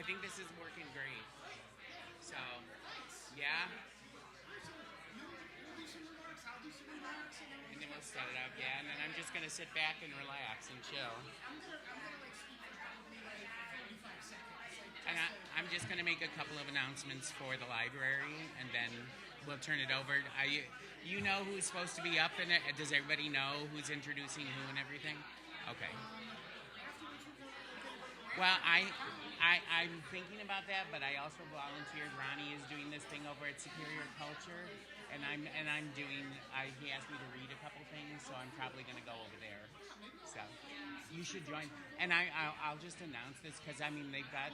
think this is working great. So, yeah. And then we'll set it up, yeah. And then I'm just gonna sit back and relax and chill. And I'm just gonna make a couple of announcements for the library, and then we'll turn it over. You know who's supposed to be up in it? Does everybody know who's introducing who and everything? Okay. Well, I'm thinking about that, but I also volunteered. Ronnie is doing this thing over at Superior Culture, and I'm doing. He asked me to read a couple things, so I'm probably going to go over there. So you should join. And I'll just announce this because I mean they've got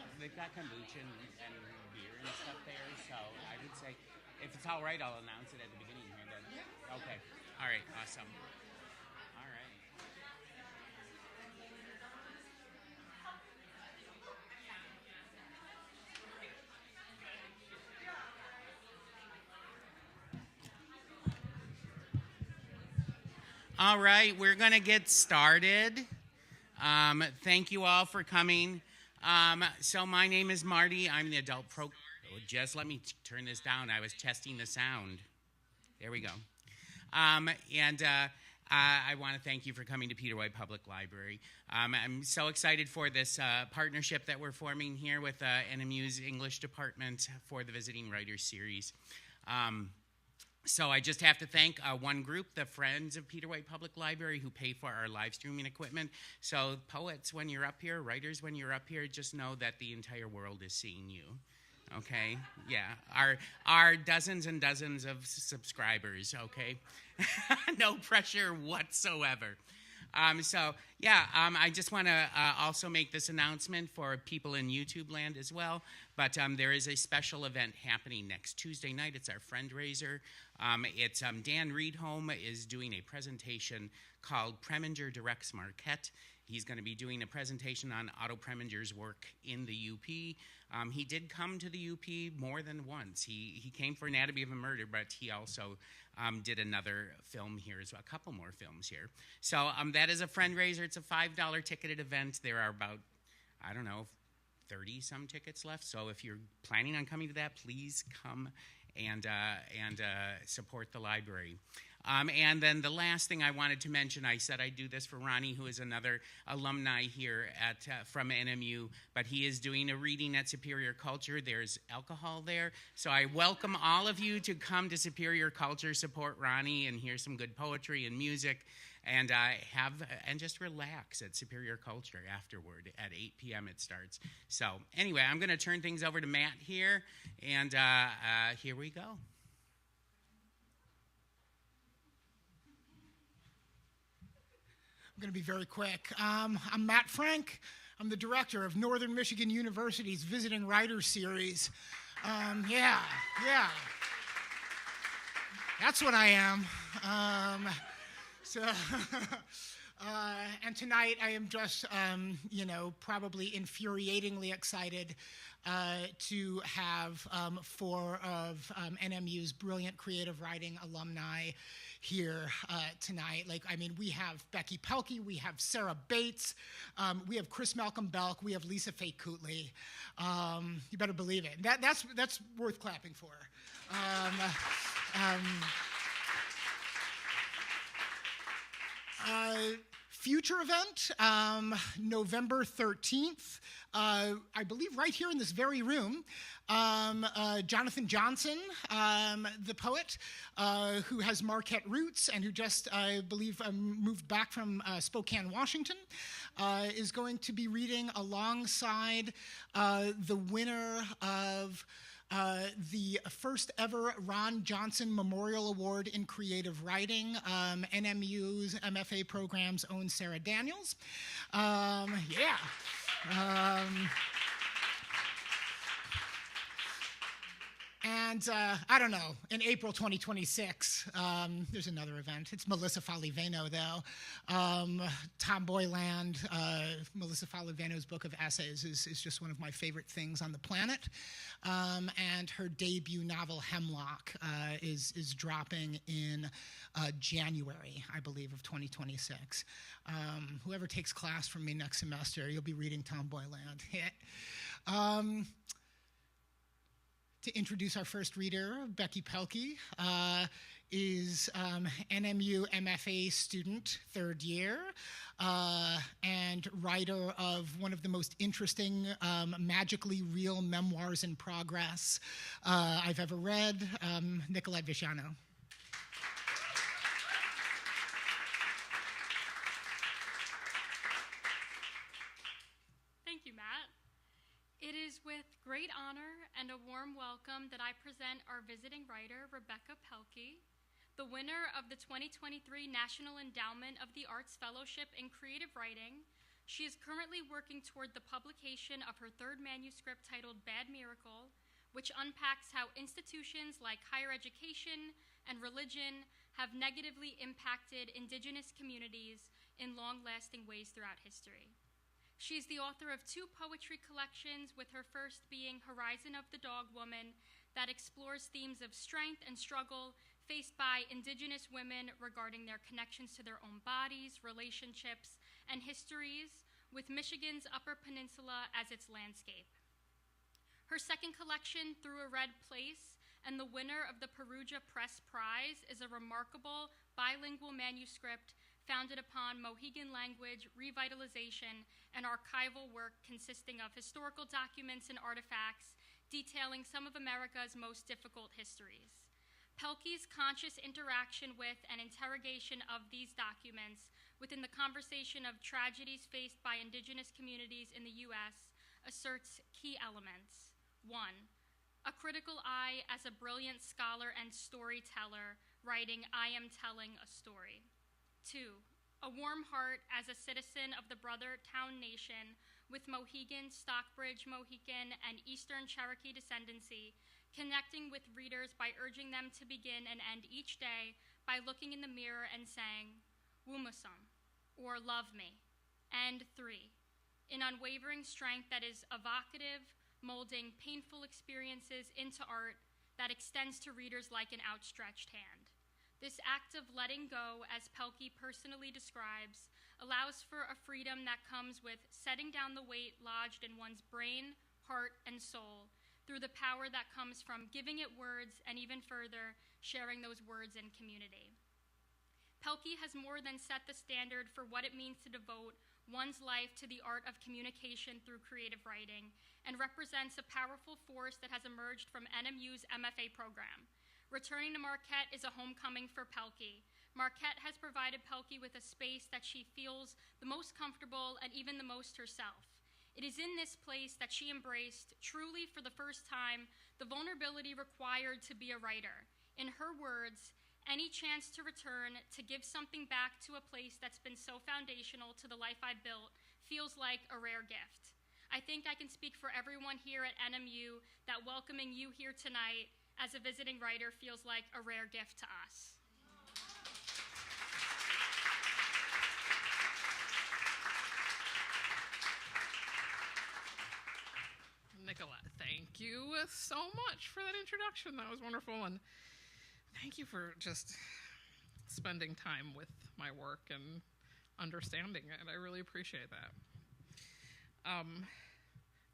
kombucha and beer and stuff there. So I would say, if it's all right, I'll announce it at the beginning here. Then. Okay. All right. Awesome. All right. All right, we're going to get started. Thank you all for coming. So my name is Marty. I'm the adult pro. Oh, just let me turn this down. I was testing the sound. There we go. I want to thank you for coming to Peter White Public Library. I'm so excited for this partnership that we're forming here with NMU's English Department for the Visiting Writers Series. So I just have to thank one group, the Friends of Peter White Public Library, who pay for our live streaming equipment. So poets, when you're up here, writers, when you're up here, just know that the entire world is seeing you. Okay? Yeah. Our dozens and dozens of subscribers, okay? No pressure whatsoever. I just want to also make this announcement for people in YouTube land as well. But there is a special event happening next Tuesday night. It's our fundraiser. Dan Reedholm is doing a presentation called Preminger Directs Marquette. He's going to be doing a presentation on Otto Preminger's work in the UP. He did come to the UP more than once. He came for Anatomy of a Murder, but he also did another film here, so a couple more films here. So that is a fundraiser. It's a $5 ticketed event. There are about, 30-some tickets left. So if you're planning on coming to that, please come and support the library. And then the last thing I wanted to mention, I said I'd do this for Ronnie, who is another alumni here from NMU, but he is doing a reading at Superior Culture. There's alcohol there. So I welcome all of you to come to Superior Culture, support Ronnie, and hear some good poetry and music, and just relax at Superior Culture afterward. At 8 p.m. it starts. So anyway, I'm going to turn things over to Matt here, and here we go. I'm going to be very quick. I'm Matt Frank. I'm the director of Northern Michigan University's Visiting Writers Series. Yeah. That's what I am. And tonight I am just, probably infuriatingly excited to have four of NMU's brilliant creative writing alumni here tonight. We have Becky Pelkey, we have Sarah Bates, we have Chris Malcolm Belk, we have Lisa Faye Cootley. You better believe it. That's worth clapping for. Future event, November 13th, I believe right here in this very room, Jonathan Johnson, the poet, who has Marquette roots and who just, I believe, moved back from Spokane, Washington, is going to be reading alongside the winner of the first ever Ron Johnson Memorial Award in Creative Writing, NMU's MFA program's own Sarah Daniels. And I don't know, in April 2026, there's another event. It's Melissa Faliveno, though. Tomboyland, Melissa Faliveno's book of essays is just one of my favorite things on the planet. And her debut novel, Hemlock, is dropping in January, I believe, of 2026. Whoever takes class from me next semester, you'll be reading Tomboyland. To introduce our first reader, Becky Pelkey is NMU MFA student, third year, and writer of one of the most interesting magically real memoirs in progress I've ever read, Nicolette Viciano. Thank you, Matt. It is with great honor and a warm welcome that I present our visiting writer, Rebecca Pelkey, the winner of the 2023 National Endowment of the Arts Fellowship in Creative Writing. She is currently working toward the publication of her third manuscript titled Bad Miracle, which unpacks how institutions like higher education and religion have negatively impacted Indigenous communities in long-lasting ways throughout history. She is the author of 2 poetry collections, with her first being Horizon of the Dog Woman, that explores themes of strength and struggle faced by Indigenous women regarding their connections to their own bodies, relationships, and histories, with Michigan's Upper Peninsula as its landscape. Her second collection, Through a Red Place, and the winner of the Perugia Press Prize, is a remarkable bilingual manuscript founded upon Mohegan language revitalization and archival work consisting of historical documents and artifacts detailing some of America's most difficult histories. Pelkey's conscious interaction with and interrogation of these documents within the conversation of tragedies faced by Indigenous communities in the U.S. asserts key elements. 1, a critical eye as a brilliant scholar and storyteller, writing I Am Telling a Story. 2, a warm heart as a citizen of the Brother Town Nation with Mohegan, Stockbridge, Mohican, and Eastern Cherokee descendancy, connecting with readers by urging them to begin and end each day by looking in the mirror and saying, Wumusum, or love me. And 3, an unwavering strength that is evocative, molding painful experiences into art that extends to readers like an outstretched hand. This act of letting go, as Pelkey personally describes, allows for a freedom that comes with setting down the weight lodged in one's brain, heart, and soul through the power that comes from giving it words and, even further, sharing those words in community. Pelkey has more than set the standard for what it means to devote one's life to the art of communication through creative writing, and represents a powerful force that has emerged from NMU's MFA program. Returning to Marquette is a homecoming for Pelkey. Marquette has provided Pelkey with a space that she feels the most comfortable and even the most herself. It is in this place that she embraced, truly for the first time, the vulnerability required to be a writer. In her words, any chance to return, to give something back to a place that's been so foundational to the life I built, feels like a rare gift. I think I can speak for everyone here at NMU that welcoming you here tonight as a visiting writer feels like a rare gift to us. Nicolette, thank you so much for that introduction. That was wonderful, and thank you for just spending time with my work and understanding it. I really appreciate that.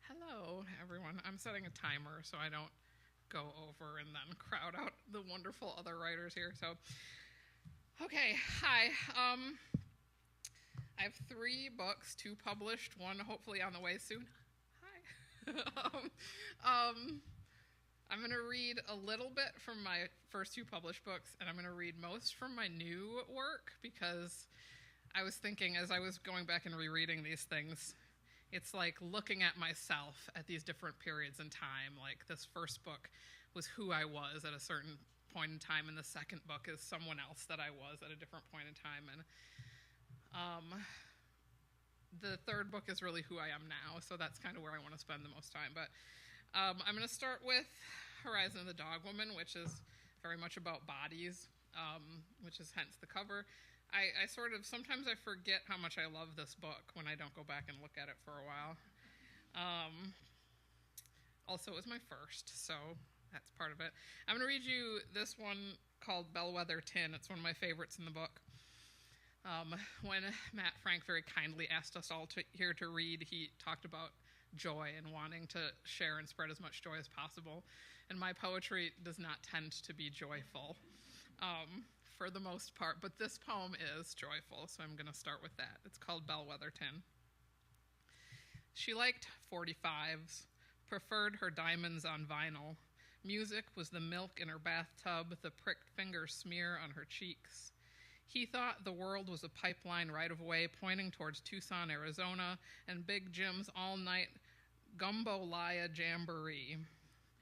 Hello, everyone. I'm setting a timer so I don't go over and then crowd out the wonderful other writers here. So, okay, hi. I have 3 books, 2 published, 1 hopefully on the way soon. Hi. I'm going to read a little bit from my first 2 published books, and I'm going to read most from my new work, because I was thinking as I was going back and rereading these things, it's like looking at myself at these different periods in time. Like, this first book was who I was at a certain point in time, and the second book is someone else that I was at a different point in time. And the third book is really who I am now, so that's kind of where I want to spend the most time. But I'm going to start with Horizon of the Dog Woman, which is very much about bodies, which is hence the cover. I sort of, sometimes I forget how much I love this book when I don't go back and look at it for a while. Also, it was my first, so that's part of it. I'm going to read you this one called Bellwether Tin. It's one of my favorites in the book. When Matt Frank very kindly asked us all here to read, he talked about joy and wanting to share and spread as much joy as possible. And my poetry does not tend to be joyful for the most part, but this poem is joyful, so I'm going to start with that. It's called Bellwether Tin. She liked 45s, preferred her diamonds on vinyl. Music was the milk in her bathtub, the pricked finger smear on her cheeks. He thought the world was a pipeline right-of-way pointing towards Tucson, Arizona, and Big Jim's all-night gumbolaya jamboree.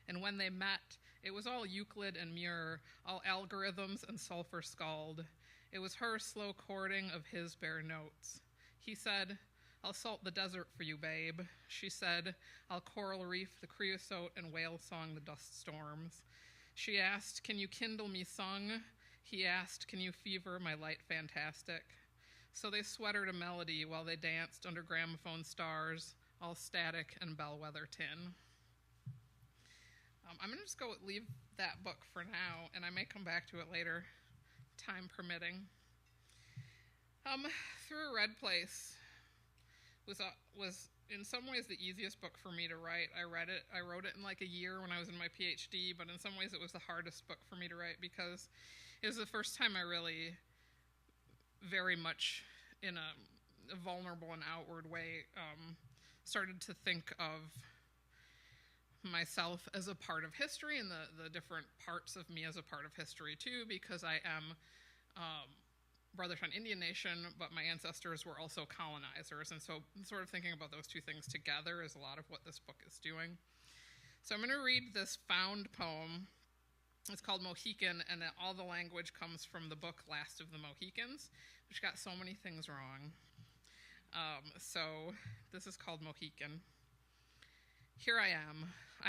And when they met, it was all Euclid and Muir, all algorithms and sulfur scald. It was her slow courting of his bare notes. He said, "I'll salt the desert for you, babe." She said, "I'll coral reef the creosote and whale song the dust storms." She asked, "Can you kindle me sung?" He asked, "Can you fever my light fantastic?" So they sweatered a melody while they danced under gramophone stars, all static and bellwether tin. I'm going to just leave that book for now, and I may come back to it later, time permitting. Through a Red Place was in some ways the easiest book for me to write. I wrote it in like a year when I was in my PhD, but in some ways it was the hardest book for me to write because it was the first time I really, very much in a vulnerable and outward way, started to think of myself as a part of history and the different parts of me as a part of history too, because I am Brotherton Indian Nation, but my ancestors were also colonizers, and so sort of thinking about those two things together is a lot of what this book is doing. So I'm going to read this found poem. It's called Mohican, and all the language comes from the book Last of the Mohicans, which got so many things wrong. So this is called Mohican. Here I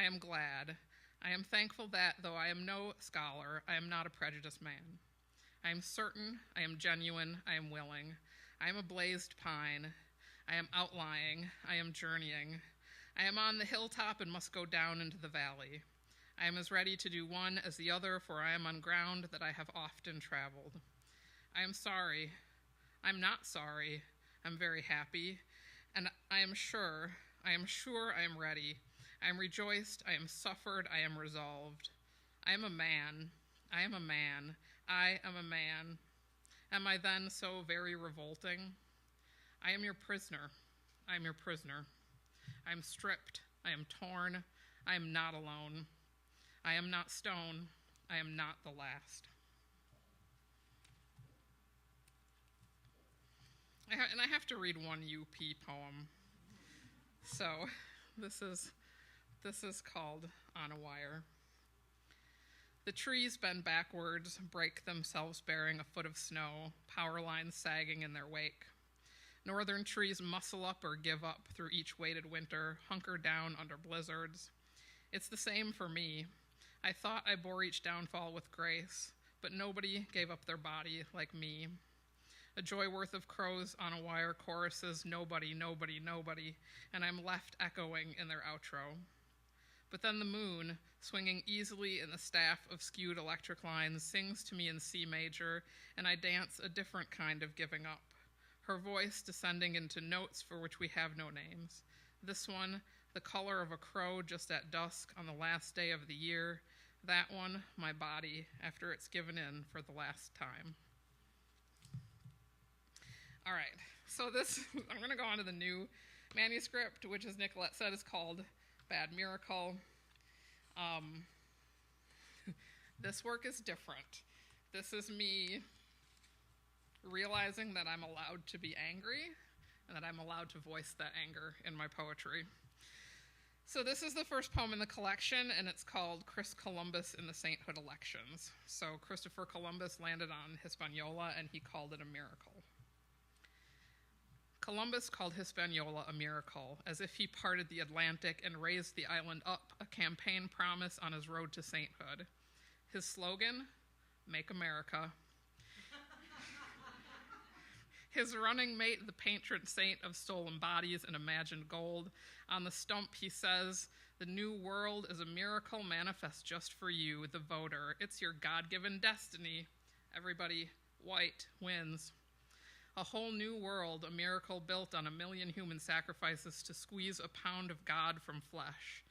am glad. I am thankful that, though I am no scholar, I am not a prejudiced man. I am certain, I am genuine, I am willing. I am a blazed pine. I am outlying, I am journeying. I am on the hilltop and must go down into the valley. I am as ready to do one as the other, for I am on ground that I have often traveled. I am sorry. I'm not sorry. I'm very happy. And I am sure I am ready. I am rejoiced. I am suffered. I am resolved. I am a man. I am a man. I am a man. Am I then so very revolting? I am your prisoner. I am your prisoner. I am stripped. I am torn. I am not alone. I am not stone. I am not the last. And I have to read one UP poem. So this is called On a Wire. The trees bend backwards, break themselves bearing a foot of snow, power lines sagging in their wake. Northern trees muscle up or give up through each weighted winter, hunker down under blizzards. It's the same for me. I thought I bore each downfall with grace, but nobody gave up their body like me. A joy worth of crows on a wire choruses, nobody, nobody, nobody, and I'm left echoing in their outro. But then the moon, swinging easily in the staff of skewed electric lines, sings to me in C major, and I dance a different kind of giving up. Her voice descending into notes for which we have no names. This one, the color of a crow just at dusk on the last day of the year. That one, my body, after it's given in for the last time. All right, so I'm going to go on to the new manuscript, which, as Nicolette said, is called Bad Miracle. This work is different. This is me realizing that I'm allowed to be angry and that I'm allowed to voice that anger in my poetry. So this is the first poem in the collection, and it's called Chris Columbus in the Sainthood Elections. So Christopher Columbus landed on Hispaniola, and he called it a miracle. Columbus called Hispaniola a miracle, as if he parted the Atlantic and raised the island up, a campaign promise on his road to sainthood. His slogan, "Make America." His running mate, the patron saint of stolen bodies and imagined gold. On the stump, he says, "The new world is a miracle manifest just for you, the voter. It's your God-given destiny. Everybody white wins." A whole new world, a miracle built on 1,000,000 human sacrifices to squeeze a pound of God from flesh.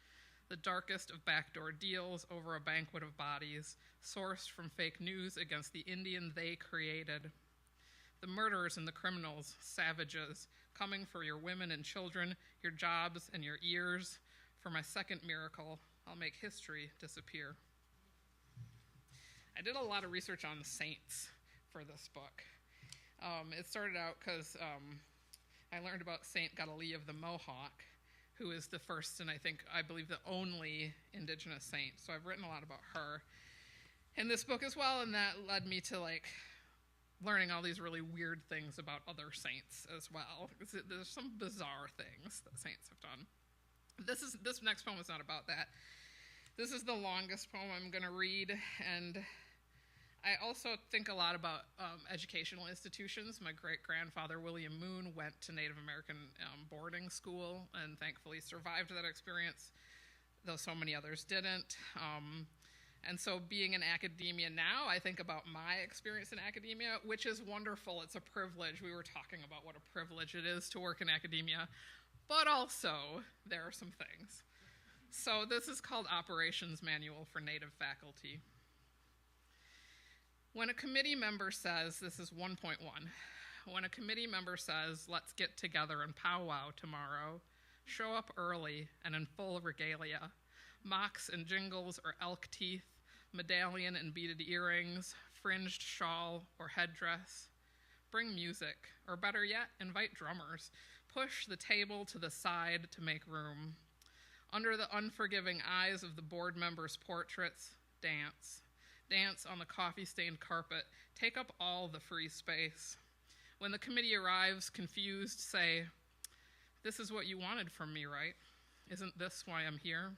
The darkest of backdoor deals over a banquet of bodies, sourced from fake news against the Indian they created. The murderers and the criminals, savages, coming for your women and children, your jobs and your ears. For my second miracle, I'll make history disappear. I did a lot of research on the saints for this book. It started out because I learned about Saint Gadalie of the Mohawk, who is the first and I believe the only indigenous saint. So I've written a lot about her in this book as well, and that led me to learning all these really weird things about other saints as well. There's some bizarre things that saints have done. This next poem is not about that. This is the longest poem I'm going to read, and I also think a lot about educational institutions. My great-grandfather, William Moon, went to Native American boarding school and thankfully survived that experience, though so many others didn't. And so being in academia now, I think about my experience in academia, which is wonderful. It's a privilege. We were talking about what a privilege it is to work in academia, but also there are some things. So this is called Operations Manual for Native Faculty. When a committee member says, this is 1.1, when a committee member says, "Let's get together and powwow tomorrow," show up early and in full regalia, mocks and jingles or elk teeth, medallion and beaded earrings, fringed shawl or headdress. Bring music, or better yet, invite drummers. Push the table to the side to make room. Under the unforgiving eyes of the board members' portraits, dance. Dance on the coffee-stained carpet. Take up all the free space. When the committee arrives, confused, say, "This is what you wanted from me, right? Isn't this why I'm here?"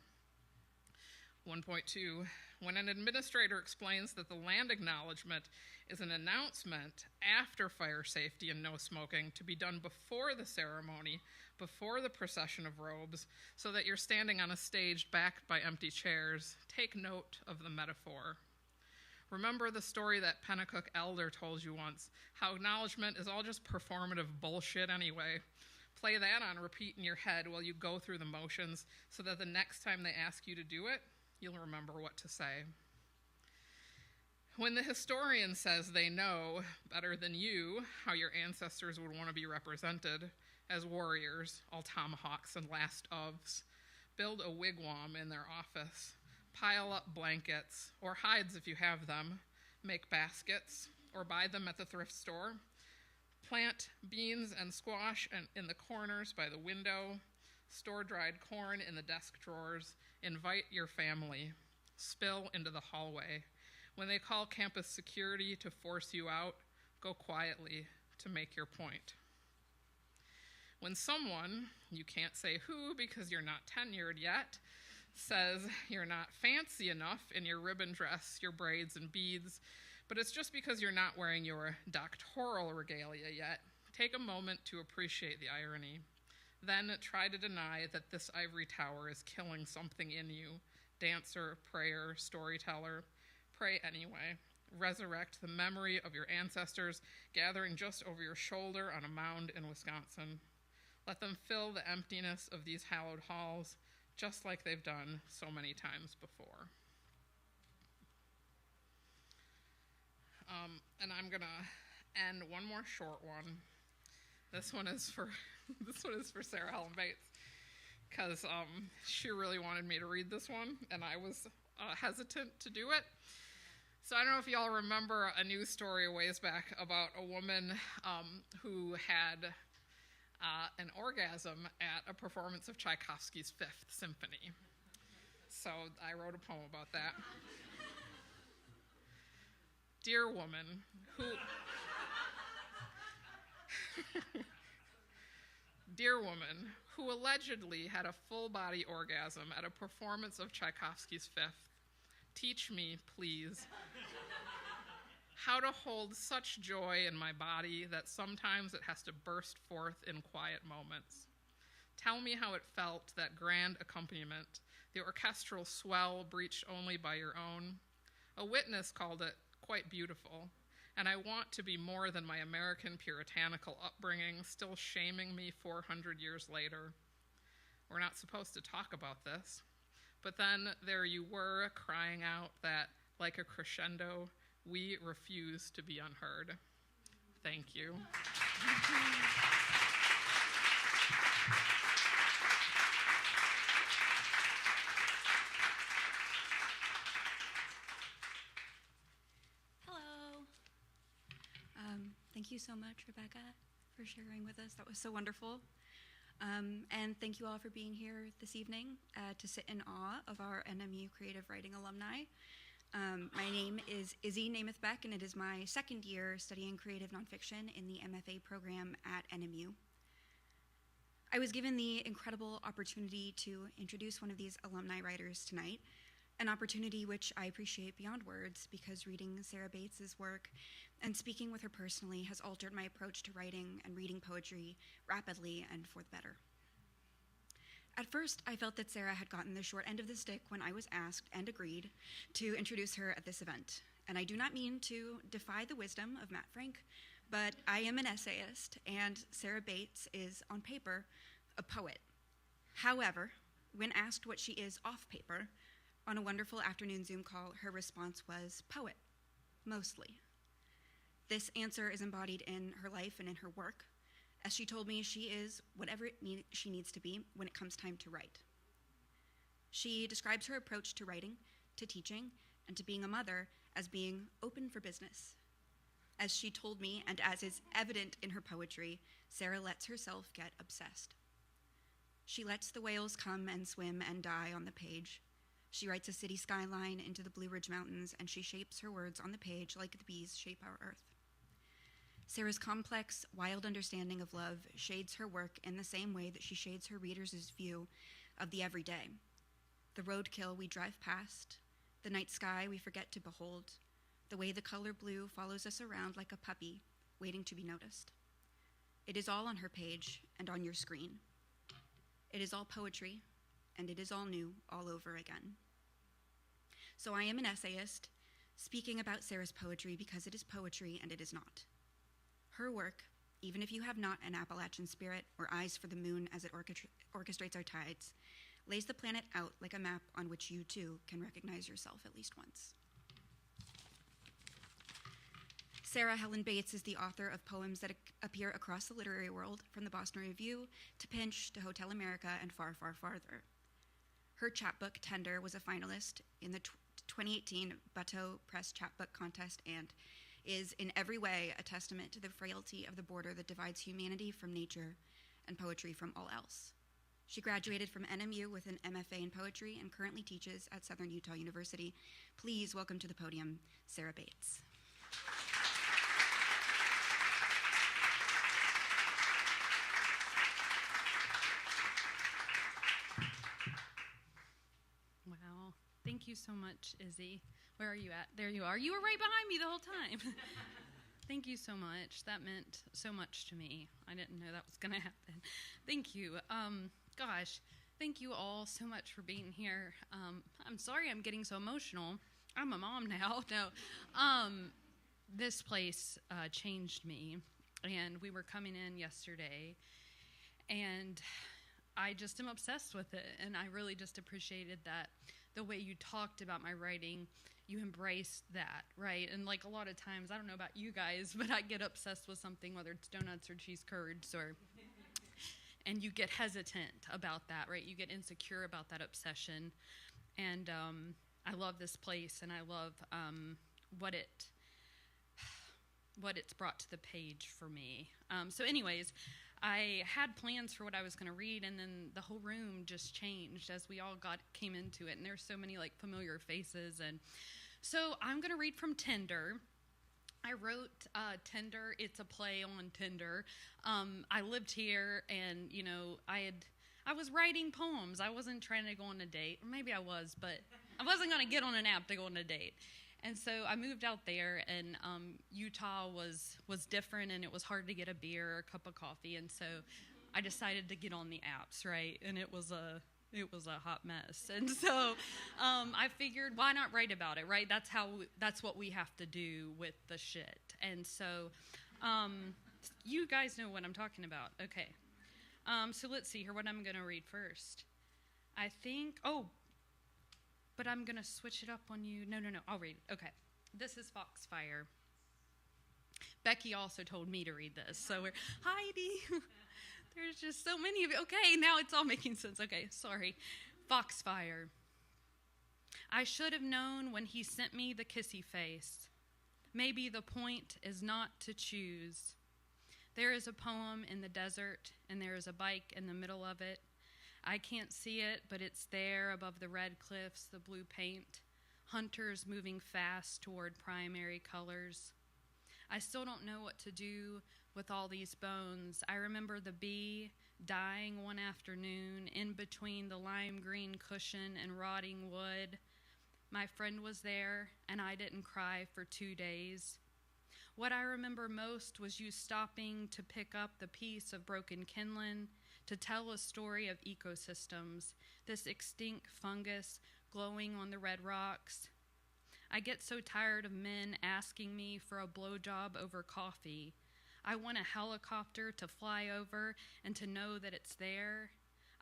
1.2, when an administrator explains that the land acknowledgement is an announcement after fire safety and no smoking to be done before the ceremony, before the procession of robes, so that you're standing on a stage backed by empty chairs, take note of the metaphor. Remember the story that Pennacook elder told you once, how acknowledgement is all just performative bullshit anyway. Play that on repeat in your head while you go through the motions so that the next time they ask you to do it, you'll remember what to say. When the historian says they know better than you how your ancestors would want to be represented as warriors, all tomahawks and last ofs, build a wigwam in their office, pile up blankets or hides if you have them, make baskets or buy them at the thrift store, plant beans and squash in the corners by the window, store dried corn in the desk drawers, invite your family, spill into the hallway. When they call campus security to force you out, go quietly to make your point. When someone, you can't say who because you're not tenured yet, says you're not fancy enough in your ribbon dress, your braids and beads, but it's just because you're not wearing your doctoral regalia yet, take a moment to appreciate the irony. Then try to deny that this ivory tower is killing something in you. Dancer, prayer, storyteller. Pray anyway. Resurrect the memory of your ancestors gathering just over your shoulder on a mound in Wisconsin. Let them fill the emptiness of these hallowed halls, just like they've done so many times before. And I'm gonna end one more short one. This one is for Sarah Helen Bates, because she really wanted me to read this one, and I was hesitant to do it. So I don't know if y'all remember a news story a ways back about a woman who had an orgasm at a performance of Tchaikovsky's Fifth Symphony. So I wrote a poem about that. Dear woman, Dear woman, who allegedly had a full-body orgasm at a performance of Tchaikovsky's Fifth, teach me, please, how to hold such joy in my body that sometimes it has to burst forth in quiet moments. Tell me how it felt, that grand accompaniment, the orchestral swell breached only by your own. A witness called it quite beautiful, and I want to be more than my American puritanical upbringing, still shaming me 400 years later. We're not supposed to talk about this, but then there you were, crying out that, like a crescendo, we refuse to be unheard. Thank you. Hello. Thank you so much, Rebecca, for sharing with us. That was so wonderful. And thank you all for being here this evening to sit in awe of our NMU Creative Writing alumni. My name is Izzy Namath Beck, and it is my second year studying creative nonfiction in the MFA program at NMU. I was given the incredible opportunity to introduce one of these alumni writers tonight, an opportunity which I appreciate beyond words because reading Sarah Bates's work and speaking with her personally has altered my approach to writing and reading poetry rapidly and for the better. At first, I felt that Sarah had gotten the short end of the stick when I was asked and agreed to introduce her at this event. And I do not mean to defy the wisdom of Matt Frank, but I am an essayist, and Sarah Bates is, on paper, a poet. However, when asked what she is off paper, on a wonderful afternoon Zoom call, her response was poet, mostly. This answer is embodied in her life and in her work. As she told me, she is whatever she needs to be when it comes time to write. She describes her approach to writing, to teaching, and to being a mother as being open for business. As she told me, and as is evident in her poetry, Sarah lets herself get obsessed. She lets the whales come and swim and die on the page. She writes a city skyline into the Blue Ridge Mountains, and she shapes her words on the page like the bees shape our earth. Sarah's complex, wild understanding of love shades her work in the same way that she shades her readers' view of the everyday. The roadkill we drive past, the night sky we forget to behold, the way the color blue follows us around like a puppy, waiting to be noticed. It is all on her page and on your screen. It is all poetry, and it is all new all over again. So I am an essayist, speaking about Sarah's poetry because it is poetry and it is not. Her work, even if you have not an Appalachian spirit or eyes for the moon as it orchestrates our tides, lays the planet out like a map on which you too can recognize yourself at least once. Sarah Helen Bates is the author of poems that appear across the literary world, from the Boston Review to Pinch to Hotel America and far, far farther. Her chapbook, Tender, was a finalist in the 2018 Bateau Press Chapbook Contest and is in every way a testament to the frailty of the border that divides humanity from nature and poetry from all else. She graduated from NMU with an MFA in poetry and currently teaches at Southern Utah University. Please welcome to the podium, Sarah Bates. Wow. Thank you so much, Izzy. Where are you at? There you are. You were right behind me the whole time. Thank you so much. That meant so much to me. I didn't know that was going to happen. Thank you. Gosh, thank you all so much for being here. I'm sorry I'm getting so emotional. I'm a mom now. No. This place changed me, and we were coming in yesterday, and I just am obsessed with it, and I really just appreciated that the way you talked about my writing, you embraced that, right? And like a lot of times, I don't know about you guys, but I get obsessed with something, whether it's donuts or cheese curds, and you get hesitant about that, right? You get insecure about that obsession. And I love this place, and I love what it's brought to the page for me. So anyways, I had plans for what I was going to read, and then the whole room just changed as we all came into it, and there's so many like familiar faces. And so I'm going to read from Tender, I wrote Tinder. It's a play on Tinder. I lived here, and I was writing poems. I wasn't trying to go on a date, or maybe I was, but I wasn't going to get on an app to go on a date. And so I moved out there, and Utah was different, and it was hard to get a beer or a cup of coffee, and so I decided to get on the apps, right? And it was a hot mess, and so I figured, why not write about it, right? That's what we have to do with the shit, and so you guys know what I'm talking about, okay? So let's see here, what I'm going to read first. I think, but I'm going to switch it up on you. No, I'll read it. Okay. This is Foxfire. Becky also told me to read this. So Heidi, there's just so many of you. Okay, now it's all making sense. Okay, sorry. Foxfire. I should have known when he sent me the kissy face. Maybe the point is not to choose. There is a poem in the desert, and there is a bike in the middle of it. I can't see it, but it's there above the red cliffs, the blue paint, hunters moving fast toward primary colors. I still don't know what to do with all these bones. I remember the bee dying one afternoon in between the lime green cushion and rotting wood. My friend was there, and I didn't cry for 2 days. What I remember most was you stopping to pick up the piece of broken kindling to tell a story of ecosystems, this extinct fungus glowing on the red rocks. I get so tired of men asking me for a blowjob over coffee. I want a helicopter to fly over and to know that it's there.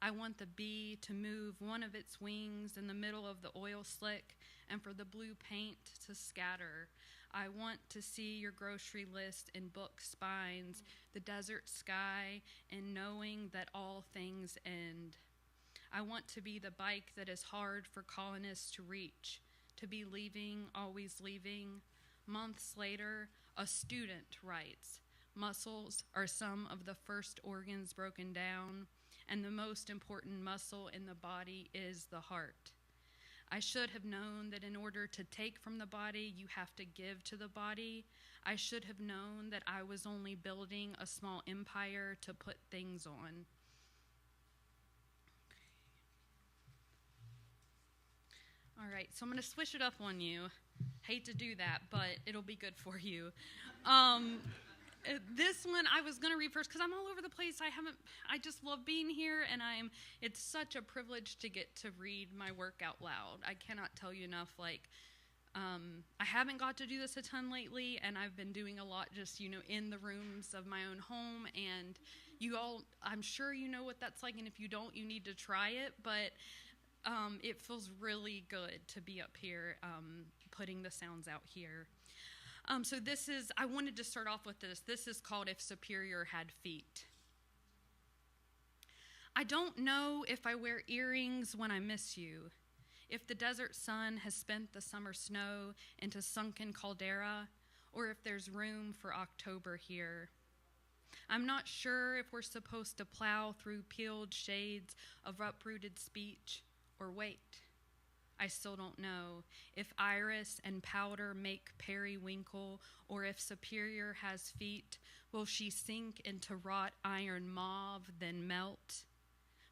I want the bee to move one of its wings in the middle of the oil slick and for the blue paint to scatter. I want to see your grocery list in book spines, the desert sky, and knowing that all things end. I want to be the bike that is hard for colonists to reach, to be leaving, always leaving. Months later, a student writes, muscles are some of the first organs broken down, and the most important muscle in the body is the heart. I should have known that in order to take from the body, you have to give to the body. I should have known that I was only building a small empire to put things on. All right, so I'm going to switch it up on you. Hate to do that, but it'll be good for you. This one I was going to read first because I'm all over the place. I just love being here, and it's such a privilege to get to read my work out loud. I cannot tell you enough, I haven't got to do this a ton lately, and I've been doing a lot just, in the rooms of my own home, and you all, I'm sure you know what that's like, and if you don't, you need to try it, but it feels really good to be up here putting the sounds out here. So I wanted to start off with this. This is called If Superior Had Feet. I don't know if I wear earrings when I miss you, if the desert sun has spent the summer snow into sunken caldera, or if there's room for October here. I'm not sure if we're supposed to plow through peeled shades of uprooted speech or wait. I still don't know if iris and powder make periwinkle, or if Superior has feet. Will she sink into wrought iron mauve, then melt?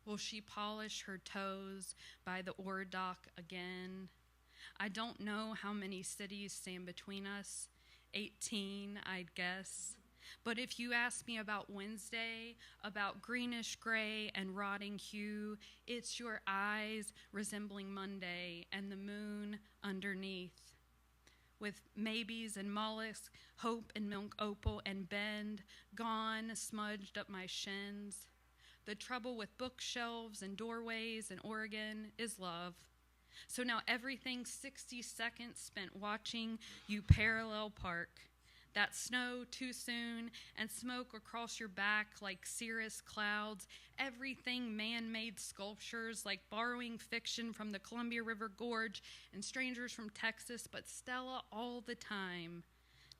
Will she polish her toes by the ore dock again? I don't know how many cities stand between us. 18, I'd guess. But if you ask me about Wednesday, about greenish gray and rotting hue, it's your eyes resembling Monday and the moon underneath. With maybes and mollusks, hope and milk opal and bend, gone, smudged up my shins. The trouble with bookshelves and doorways in Oregon is love. So now everything's 60 seconds spent watching you parallel park. That snow too soon and smoke across your back like cirrus clouds, everything man-made sculptures like borrowing fiction from the Columbia River Gorge and strangers from Texas, but Stella all the time.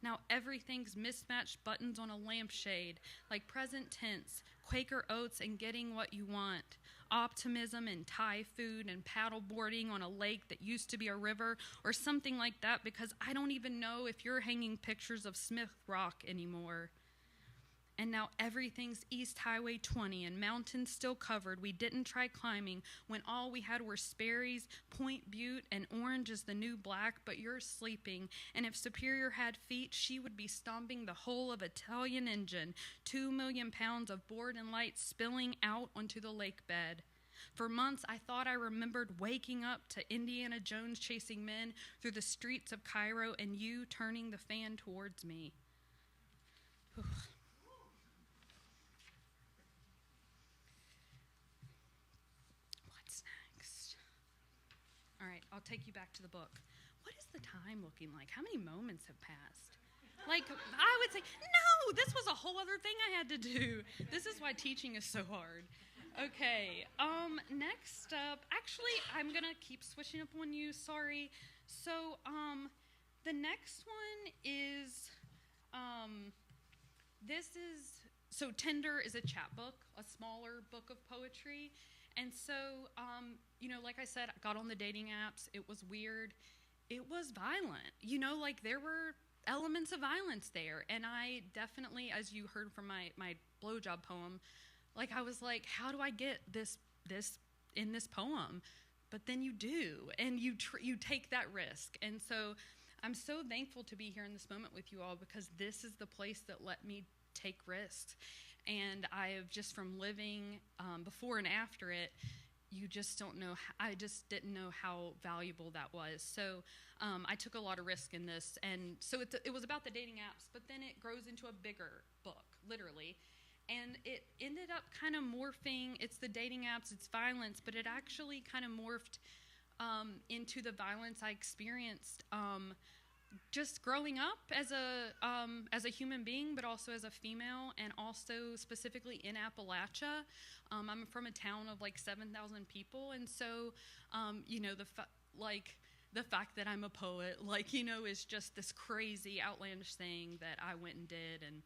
Now everything's mismatched buttons on a lampshade like present tense, Quaker oats and getting what you want. optimism and Thai food and paddle boarding on a lake that used to be a river or something like that, because I don't even know if you're hanging pictures of Smith Rock anymore. And now everything's East Highway 20 and mountains still covered. We didn't try climbing when all we had were Sperry's, Point Butte, and orange is the new black, but you're sleeping. And if Superior had feet, she would be stomping the whole of Italian engine, 2 million pounds of board and light spilling out onto the lake bed. For months, I thought I remembered waking up to Indiana Jones chasing men through the streets of Cairo and you turning the fan towards me. All right, I'll take you back to the book. What is the time looking like? How many moments have passed? Like, I would say, no, this was a whole other thing I had to do. This is why teaching is so hard. Okay, next up, actually, I'm going to keep switching up on you, sorry. So, the next one is, so Tinder is a chapbook, a smaller book of poetry. And so, like I said, I got on the dating apps. It was weird. It was violent. Like there were elements of violence there. And I definitely, as you heard from my blowjob poem, like I was like, how do I get this in this poem? But then you do, and you take that risk. And so I'm so thankful to be here in this moment with you all, because this is the place that let me take risks. And I have just from living before and after it, you just don't know. I just didn't know how valuable that was. So I took a lot of risk in this. And so it was about the dating apps, but then it grows into a bigger book, literally. And it ended up kind of morphing. It's the dating apps, it's violence, but it actually kind of morphed into the violence I experienced just growing up as a human being, but also as a female, and also specifically in Appalachia. I'm from a town of like 7,000 people, and so the fact that I'm a poet, is just this crazy outlandish thing that I went and did. And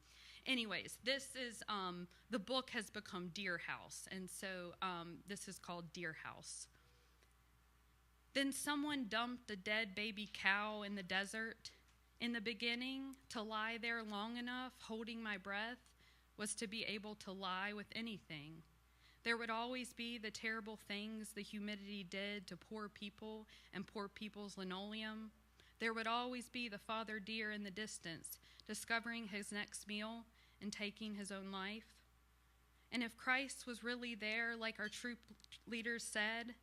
anyways, this is the book has become Deer House, and so this is called Deer House. Then someone dumped a dead baby cow in the desert. In the beginning, to lie there long enough, holding my breath, was to be able to lie with anything. There would always be the terrible things the humidity did to poor people and poor people's linoleum. There would always be the father deer in the distance, discovering his next meal and taking his own life. And if Christ was really there, like our troop leaders said,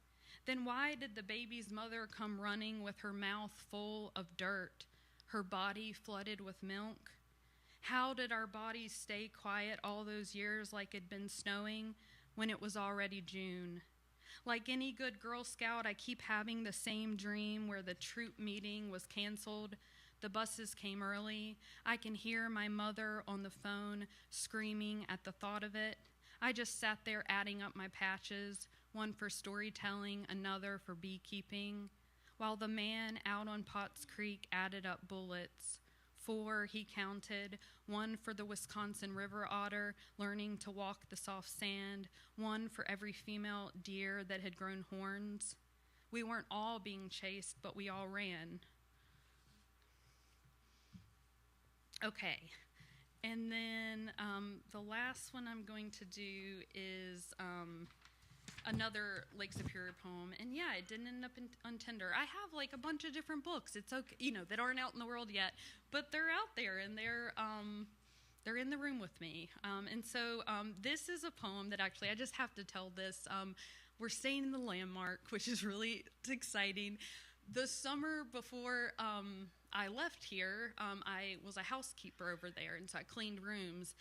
then why did the baby's mother come running with her mouth full of dirt, her body flooded with milk? How did our bodies stay quiet all those years like it'd been snowing when it was already June? Like any good Girl Scout, I keep having the same dream where the troop meeting was canceled. The buses came early. I can hear my mother on the phone screaming at the thought of it. I just sat there adding up my patches, one for storytelling, another for beekeeping, while the man out on Potts Creek added up bullets. 4, he counted, 1 for the Wisconsin river otter learning to walk the soft sand, 1 for every female deer that had grown horns. We weren't all being chased, but we all ran. Okay, and then the last one I'm going to do is another Lake Superior poem, and yeah, it didn't end up on Tinder. I have like a bunch of different books. It's okay, that aren't out in the world yet, but they're out there, and they're in the room with me. And so this is a poem that actually I just have to tell this. We're staying in the Landmark, which is really exciting. The summer before I left here, I was a housekeeper over there, and so I cleaned rooms.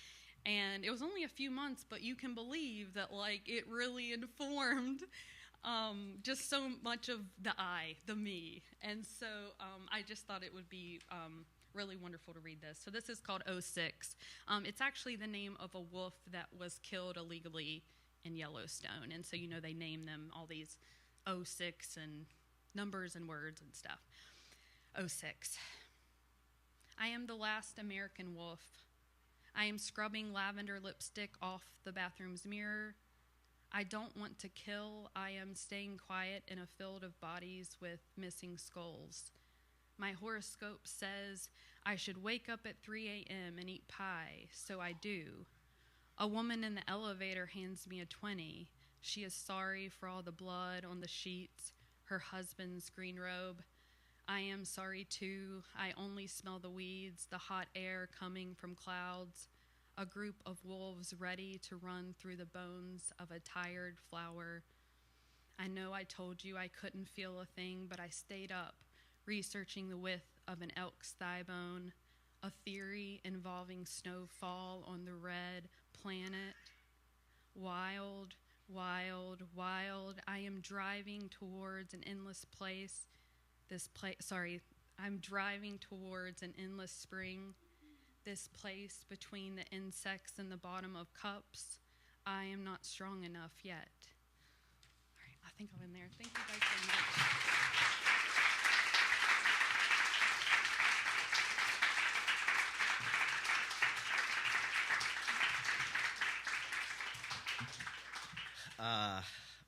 And it was only a few months, but you can believe that, it really informed just so much of the me. And so I just thought it would be really wonderful to read this. So this is called 06. It's actually the name of a wolf that was killed illegally in Yellowstone. And so, they name them all these 06 and numbers and words and stuff. 06. I am the last American wolf. I am scrubbing lavender lipstick off the bathroom's mirror. I don't want to kill. I am staying quiet in a field of bodies with missing skulls. My horoscope says I should wake up at 3 a.m. and eat pie, so I do. A woman in the elevator hands me a 20. She is sorry for all the blood on the sheets, her husband's green robe. I am sorry too. I only smell the weeds, the hot air coming from clouds, a group of wolves ready to run through the bones of a tired flower. I know I told you I couldn't feel a thing, but I stayed up, researching the width of an elk's thigh bone, a theory involving snowfall on the red planet. Wild, wild, wild, I am driving towards an endless place. I'm driving towards an endless spring. This place between the insects and the bottom of cups. I am not strong enough yet. All right, I think I'll end there. Thank you guys so much.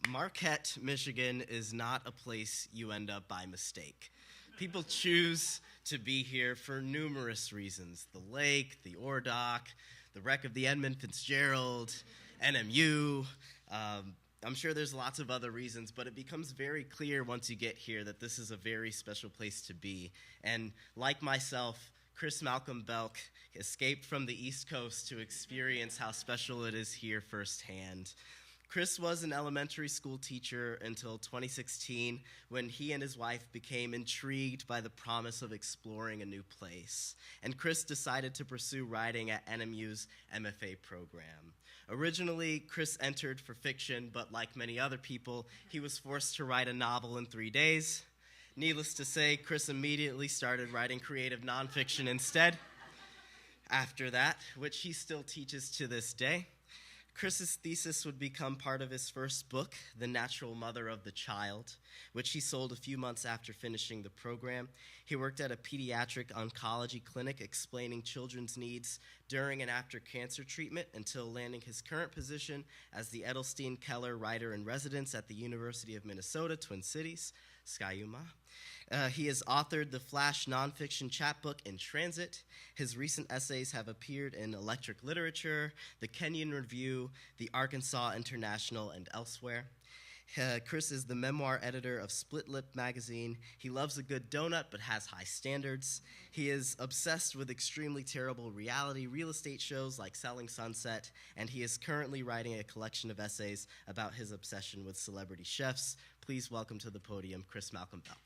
Marquette, Michigan is not a place you end up by mistake. People choose to be here for numerous reasons. The lake, the ore dock, the wreck of the Edmund Fitzgerald, NMU. I'm sure there's lots of other reasons, but it becomes very clear once you get here that this is a very special place to be. And like myself, Chris Malcolm Belk escaped from the East Coast to experience how special it is here firsthand. Chris was an elementary school teacher until 2016 when he and his wife became intrigued by the promise of exploring a new place. And Chris decided to pursue writing at NMU's MFA program. Originally, Chris entered for fiction, but like many other people, he was forced to write a novel in 3 days. Needless to say, Chris immediately started writing creative nonfiction instead. After that, which he still teaches to this day. Chris's thesis would become part of his first book, The Natural Mother of the Child, which he sold a few months after finishing the program. He worked at a pediatric oncology clinic explaining children's needs during and after cancer treatment until landing his current position as the Edelstein Keller Writer-in-Residence at the University of Minnesota, Twin Cities, Ski-U-Mah. He has authored the Flash nonfiction chapbook In Transit. His recent essays have appeared in Electric Literature, the Kenyon Review, the Arkansas International, and elsewhere. Chris is the memoir editor of Split Lip magazine. He loves a good donut but has high standards. He is obsessed with extremely terrible reality real estate shows like Selling Sunset, and he is currently writing a collection of essays about his obsession with celebrity chefs. Please welcome to the podium Chris Malcolm Belk.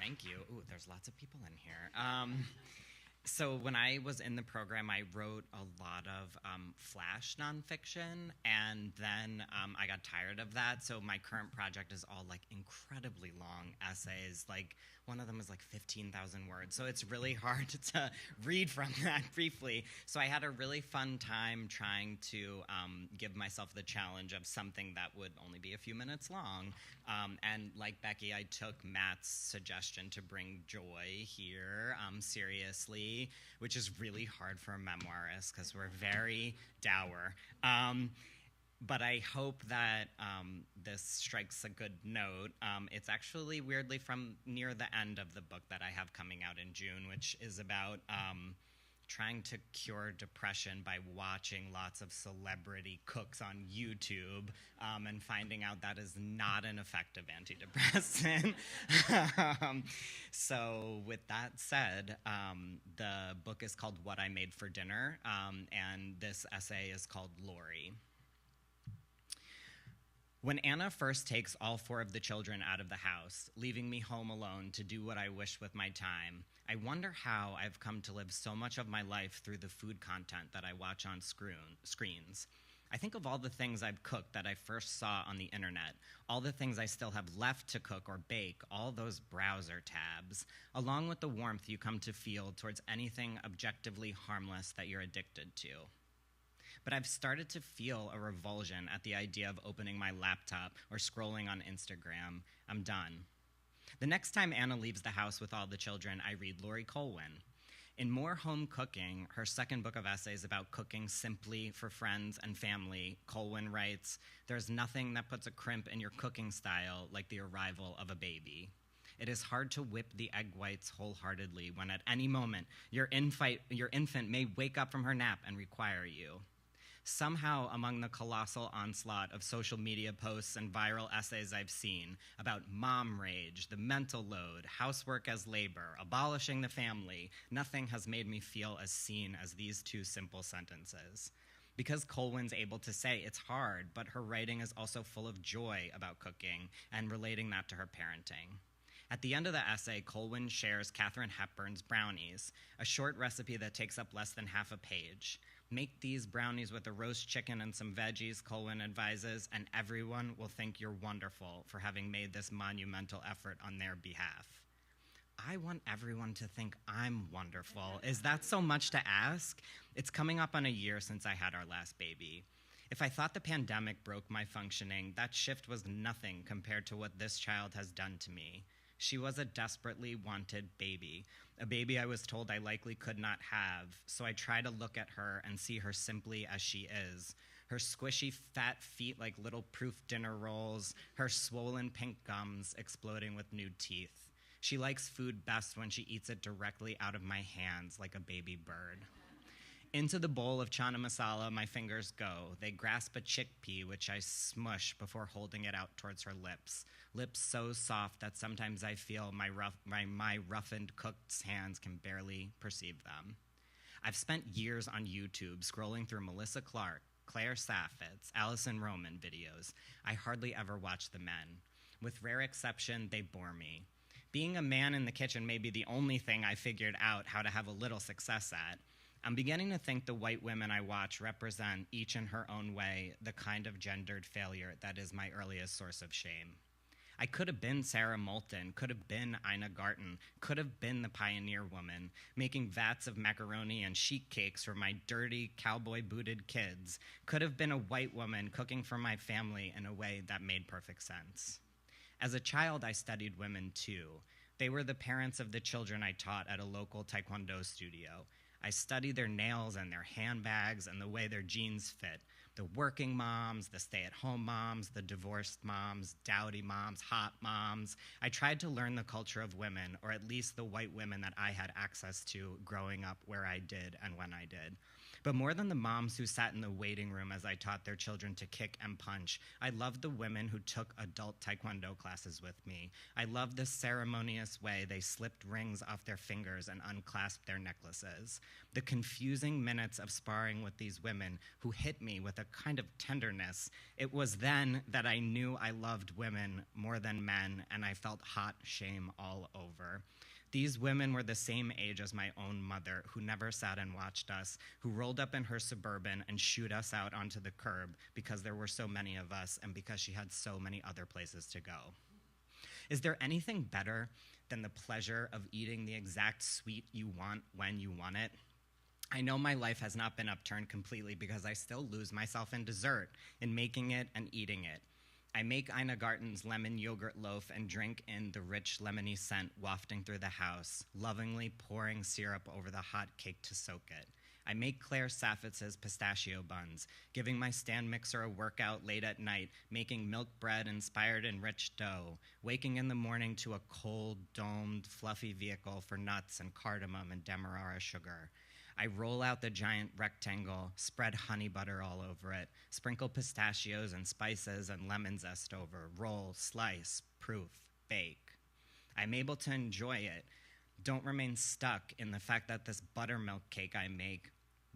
Thank you. Ooh, there's lots of people in here. So when I was in the program, I wrote a lot of flash nonfiction, and then I got tired of that. So my current project is all like incredibly long essays. Like one of them is like 15,000 words. So it's really hard to read from that briefly. So I had a really fun time trying to give myself the challenge of something that would only be a few minutes long. And like Becky, I took Matt's suggestion to bring joy here seriously, which is really hard for a memoirist because we're very dour. But I hope that this strikes a good note. It's actually weirdly from near the end of the book that I have coming out in June, which is about trying to cure depression by watching lots of celebrity cooks on YouTube and finding out that is not an effective antidepressant. So with that said, the book is called What I Made for Dinner, and this essay is called Lori. When Anna first takes all 4 of the children out of the house, leaving me home alone to do what I wish with my time, I wonder how I've come to live so much of my life through the food content that I watch on screens. I think of all the things I've cooked that I first saw on the internet, all the things I still have left to cook or bake, all those browser tabs, along with the warmth you come to feel towards anything objectively harmless that you're addicted to. But I've started to feel a revulsion at the idea of opening my laptop or scrolling on Instagram. I'm done. The next time Anna leaves the house with all the children, I read Lori Colwin. In More Home Cooking, her second book of essays about cooking simply for friends and family, Colwin writes, "There's nothing that puts a crimp in your cooking style like the arrival of a baby. It is hard to whip the egg whites wholeheartedly when at any moment your infant may wake up from her nap and require you." Somehow, among the colossal onslaught of social media posts and viral essays I've seen about mom rage, the mental load, housework as labor, abolishing the family, nothing has made me feel as seen as these two simple sentences. Because Colwin's able to say it's hard, but her writing is also full of joy about cooking and relating that to her parenting. At the end of the essay, Colwin shares Katharine Hepburn's brownies, a short recipe that takes up less than half a page. "Make these brownies with a roast chicken and some veggies," Colwin advises, "and everyone will think you're wonderful for having made this monumental effort on their behalf." I want everyone to think I'm wonderful. Is that so much to ask? It's coming up on a year since I had our last baby. If I thought the pandemic broke my functioning, that shift was nothing compared to what this child has done to me. She was a desperately wanted baby, a baby I was told I likely could not have, so I try to look at her and see her simply as she is. Her squishy fat feet like little proof dinner rolls, her swollen pink gums exploding with new teeth. She likes food best when she eats it directly out of my hands like a baby bird. Into the bowl of chana masala my fingers go. They grasp a chickpea, which I smush before holding it out towards her lips. Lips so soft that sometimes I feel my roughened cook's hands can barely perceive them. I've spent years on YouTube scrolling through Melissa Clark, Claire Saffitz, Allison Roman videos. I hardly ever watch the men. With rare exception, they bore me. Being a man in the kitchen may be the only thing I figured out how to have a little success at. I'm beginning to think the white women I watch represent, each in her own way, the kind of gendered failure that is my earliest source of shame. I could have been Sarah Moulton, could have been Ina Garten, could have been the pioneer woman, making vats of macaroni and sheet cakes for my dirty, cowboy-booted kids, could have been a white woman cooking for my family in a way that made perfect sense. As a child, I studied women too. They were the parents of the children I taught at a local taekwondo studio. I study their nails and their handbags and the way their jeans fit. The working moms, the stay-at-home moms, the divorced moms, dowdy moms, hot moms. I tried to learn the culture of women, or at least the white women that I had access to growing up where I did and when I did. But more than the moms who sat in the waiting room as I taught their children to kick and punch, I loved the women who took adult taekwondo classes with me. I loved the ceremonious way they slipped rings off their fingers and unclasped their necklaces. The confusing minutes of sparring with these women who hit me with a kind of tenderness. It was then that I knew I loved women more than men, and I felt hot shame all over. These women were the same age as my own mother, who never sat and watched us, who rolled up in her Suburban and shooed us out onto the curb because there were so many of us and because she had so many other places to go. Is there anything better than the pleasure of eating the exact sweet you want when you want it? I know my life has not been upturned completely because I still lose myself in dessert, in making it and eating it. I make Ina Garten's lemon yogurt loaf and drink in the rich lemony scent wafting through the house, lovingly pouring syrup over the hot cake to soak it. I make Claire Saffitz's pistachio buns, giving my stand mixer a workout late at night, making milk bread inspired in rich dough, waking in the morning to a cold, domed, fluffy vehicle for nuts and cardamom and demerara sugar. I roll out the giant rectangle, spread honey butter all over it, sprinkle pistachios and spices and lemon zest over, roll, slice, proof, bake. I'm able to enjoy it. Don't remain stuck in the fact that this buttermilk cake I make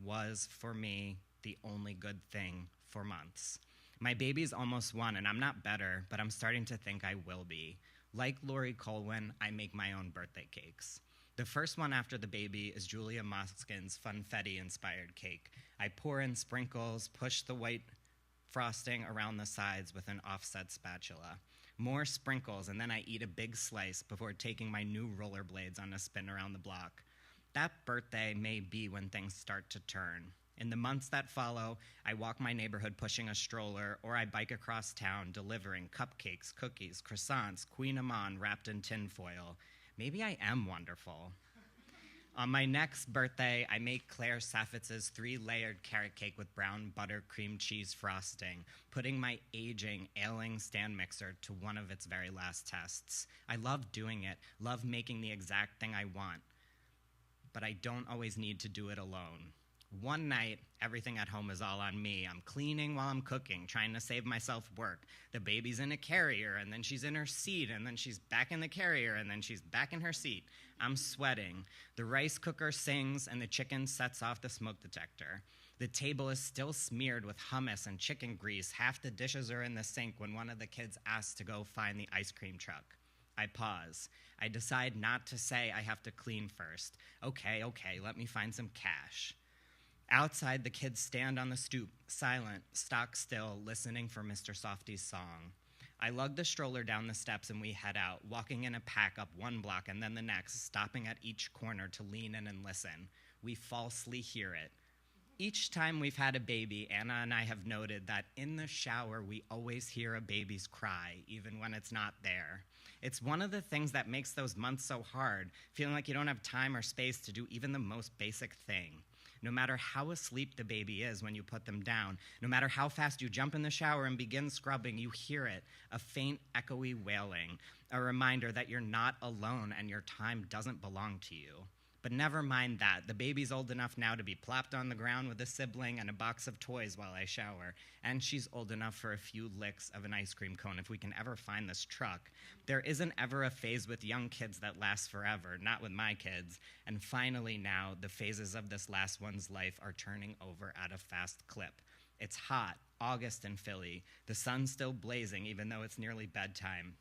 was, for me, the only good thing for months. My baby's almost 1, and I'm not better, but I'm starting to think I will be. Like Lori Colwin, I make my own birthday cakes. The first one after the baby is Julia Moskin's funfetti-inspired cake. I pour in sprinkles, push the white frosting around the sides with an offset spatula. More sprinkles, and then I eat a big slice before taking my new rollerblades on a spin around the block. That birthday may be when things start to turn. In the months that follow, I walk my neighborhood pushing a stroller, or I bike across town delivering cupcakes, cookies, croissants, Queen Amman wrapped in tinfoil. Maybe I am wonderful. On my next birthday, I make Claire Saffitz's 3-layered carrot cake with brown butter cream cheese frosting, putting my aging, ailing stand mixer to one of its very last tests. I love doing it, love making the exact thing I want, but I don't always need to do it alone. One night, everything at home is all on me. I'm cleaning while I'm cooking, trying to save myself work. The baby's in a carrier, and then she's in her seat, and then she's back in the carrier, and then she's back in her seat. I'm sweating. The rice cooker sings, and the chicken sets off the smoke detector. The table is still smeared with hummus and chicken grease. Half the dishes are in the sink when one of the kids asks to go find the ice cream truck. I pause. I decide not to say I have to clean first. Okay, let me find some cash. Outside, the kids stand on the stoop, silent, stock still, listening for Mr. Softy's song. I lug the stroller down the steps and we head out, walking in a pack up one block and then the next, stopping at each corner to lean in and listen. We falsely hear it. Each time we've had a baby, Anna and I have noted that in the shower, we always hear a baby's cry, even when it's not there. It's one of the things that makes those months so hard, feeling like you don't have time or space to do even the most basic thing. No matter how asleep the baby is when you put them down, no matter how fast you jump in the shower and begin scrubbing, you hear it, a faint, echoey wailing, a reminder that you're not alone and your time doesn't belong to you. But never mind that. The baby's old enough now to be plopped on the ground with a sibling and a box of toys while I shower. And she's old enough for a few licks of an ice cream cone if we can ever find this truck. There isn't ever a phase with young kids that lasts forever, not with my kids. And finally now, the phases of this last one's life are turning over at a fast clip. It's hot, August in Philly. The sun's still blazing even though it's nearly bedtime.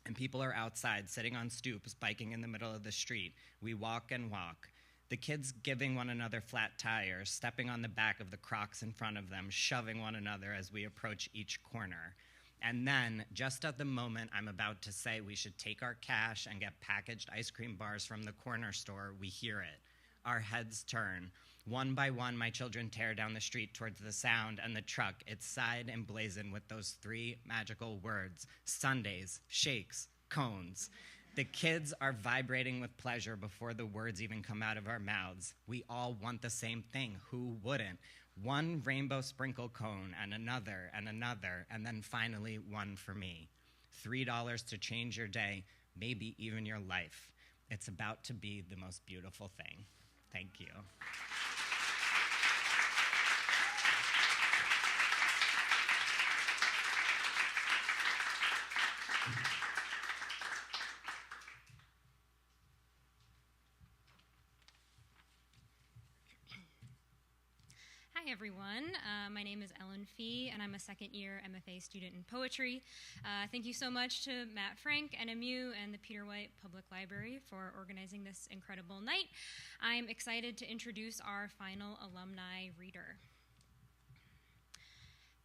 And people are outside, sitting on stoops, biking in the middle of the street. We walk and walk. The kids giving one another flat tires, stepping on the back of the Crocs in front of them, shoving one another as we approach each corner. And then, just at the moment I'm about to say we should take our cash and get packaged ice cream bars from the corner store, we hear it. Our heads turn. One by one, my children tear down the street towards the sound and the truck, its side emblazoned with those 3 magical words: Sundays, shakes, cones. The kids are vibrating with pleasure before the words even come out of our mouths. We all want the same thing. Who wouldn't? One rainbow sprinkle cone and another, and then finally one for me. $3 to change your day, maybe even your life. It's about to be the most beautiful thing. Thank you. Hi, everyone. My name is Ellen Fee, and I'm a second-year MFA student in poetry. Thank you so much to Matt Frank, NMU, and the Peter White Public Library for organizing this incredible night. I'm excited to introduce our final alumni reader.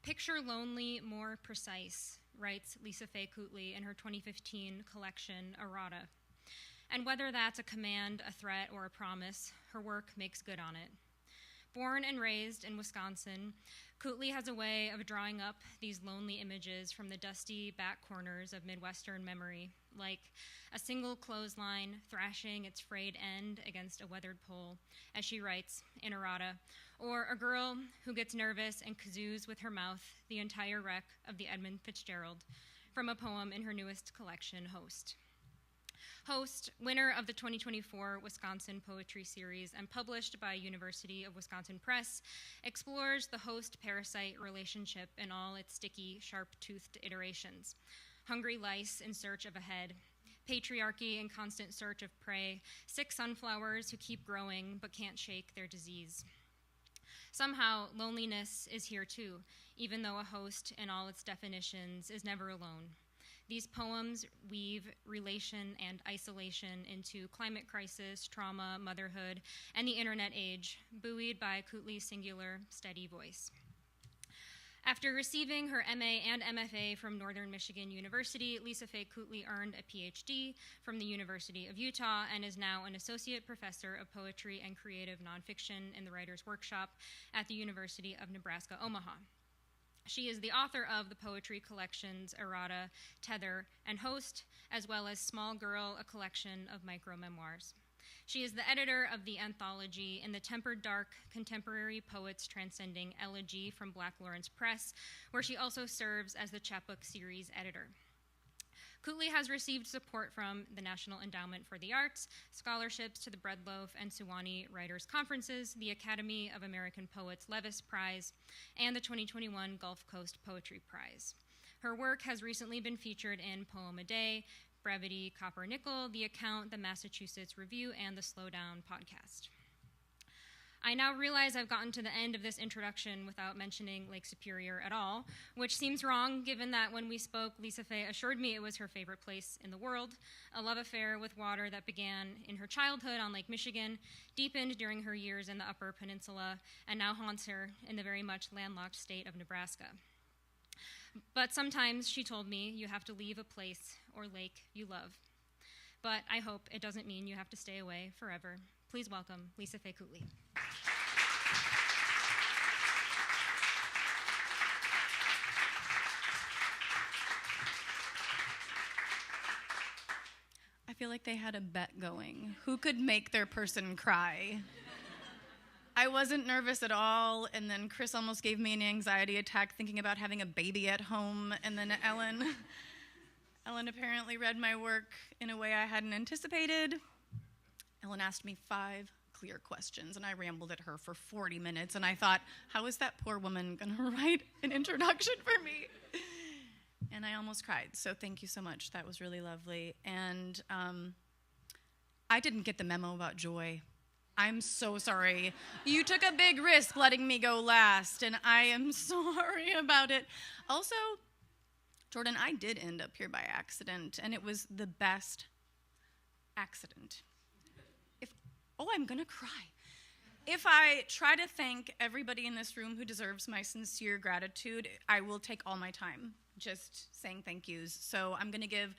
Picture lonely, more precise, writes Lisa Faye Cootley in her 2015 collection, Errata. And whether that's a command, a threat, or a promise, her work makes good on it. Born and raised in Wisconsin, Cootley has a way of drawing up these lonely images from the dusty back corners of Midwestern memory, like a single clothesline thrashing its frayed end against a weathered pole, as she writes in Errata, or a girl who gets nervous and kazoos with her mouth the entire wreck of the Edmund Fitzgerald, from a poem in her newest collection, Host. Host, winner of the 2024 Wisconsin Poetry Series and published by University of Wisconsin Press, explores the host-parasite relationship in all its sticky, sharp-toothed iterations. Hungry lice in search of a head, patriarchy in constant search of prey, sick sunflowers who keep growing but can't shake their disease. Somehow, loneliness is here too, even though a host in all its definitions is never alone. These poems weave relation and isolation into climate crisis, trauma, motherhood, and the internet age, buoyed by Cootley's singular, steady voice. After receiving her MA and MFA from Northern Michigan University, Lisa Faye Kootley earned a PhD from the University of Utah and is now an associate professor of poetry and creative nonfiction in the Writers' Workshop at the University of Nebraska, Omaha. She is the author of the poetry collections Errata, Tether, and Host, as well as Small Girl, a collection of micro-memoirs. She is the editor of the anthology In the Tempered Dark, Contemporary Poets Transcending Elegy from Black Lawrence Press, where she also serves as the chapbook series editor. Kootley has received support from the National Endowment for the Arts, scholarships to the Breadloaf and Sewanee Writers Conferences, the Academy of American Poets Levis Prize, and the 2021 Gulf Coast Poetry Prize. Her work has recently been featured in Poem a Day, Brevity, Copper Nickel, The Account, the Massachusetts Review, and the Slowdown podcast. I now realize I've gotten to the end of this introduction without mentioning Lake Superior at all, which seems wrong given that when we spoke, Lisa Faye assured me it was her favorite place in the world, a love affair with water that began in her childhood on Lake Michigan, deepened during her years in the Upper Peninsula, and now haunts her in the very much landlocked state of Nebraska. But sometimes, she told me, you have to leave a place or lake you love. But I hope it doesn't mean you have to stay away forever. Please welcome Lisa Faye Kootley. I feel like they had a bet going. Who could make their person cry? I wasn't nervous at all, and then Chris almost gave me an anxiety attack thinking about having a baby at home, and then Ellen apparently read my work in a way I hadn't anticipated. Ellen asked me 5 clear questions, and I rambled at her for 40 minutes, and I thought, how is that poor woman going to write an introduction for me? And I almost cried, so thank you so much. That was really lovely. And I didn't get the memo about joy. I'm so sorry. You took a big risk letting me go last, and I am sorry about it. Also, Jordan, I did end up here by accident, and it was the best accident. I'm gonna cry. If I try to thank everybody in this room who deserves my sincere gratitude, I will take all my time just saying thank yous. So I'm gonna give